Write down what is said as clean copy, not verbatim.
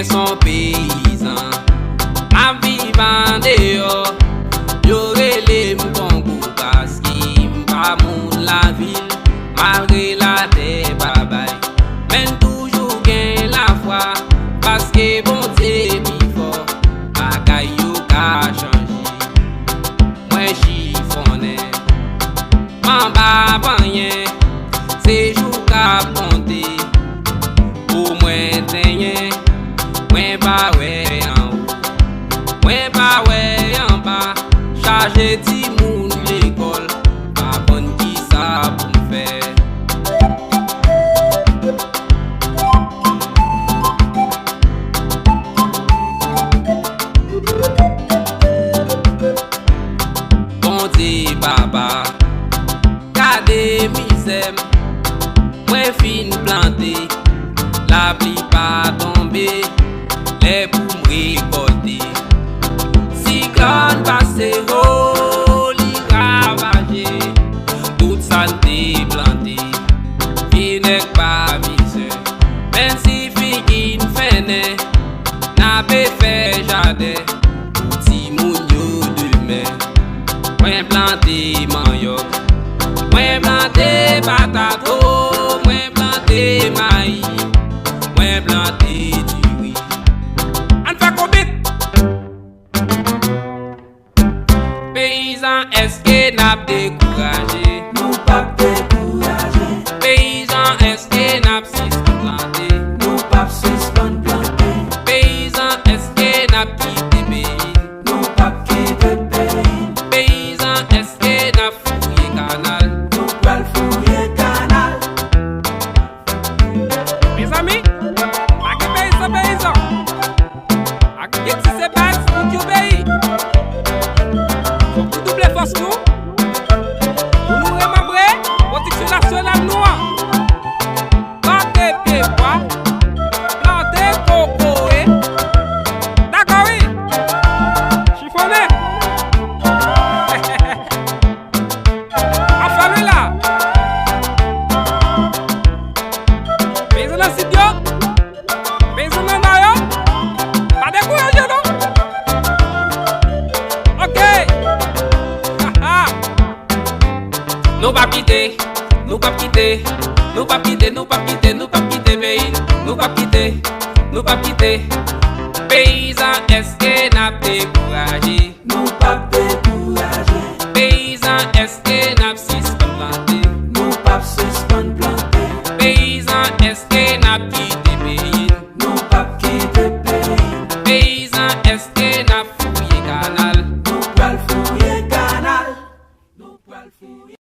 Mwen son paysan, la vivan dehors. Yo rele m'kongo paski m'pa moun la ville. Malgré la terre babay, men toujou gen la foi. Paske bon Dieu mi fort, bagay yo ka chanji. Mwen chifone, man ba banyen, se jou ka ponte. Ou mwen tenyen, mwen ba we en haut, mwen ba we en bas. Charge ti moun l'école, pa bon ki sa pou m'fè. Bon Dieu papa, gade misem, mwen fin planté, la pli pa tombe, les pou m'récolter. Cyclone passe haut, li ravagé, toute santé planté, vinaigre pa mise. Men si fikin fene, n'a pe fait jardin, ti moun yo demain. Mwen planté manioc, mwen planté patato, mwen planté maïs, mwen planté du riz. An fa kombit. Paysan eske nap dekouraje, Nou pap dekouraje, paysan eske nap sispon plante, nou pap suspend plante, paysan eske nap kite peyi, nou pap kite peyi, paysan eske nap fouye kanal. nou pral fouye kanal. Mes amis, ak paysan, ak get si se bas pou ki obéi. Faut que double force nous, pour nous remembrer protection nationale nous. Planter pied bois, planter coco, d'accord oui, chiffonné. Enfin lui là, paysan dans studio, paysan dans maillot, pas découragé non. Ok. Nous pas quitter, nous pas quitter, nous pas quitter, nous pas quitter, nous pas quitter pays, nous pas quitter, nous pas quitter. Paysan est-ce que n'a découragé? Nou pap dekouraje,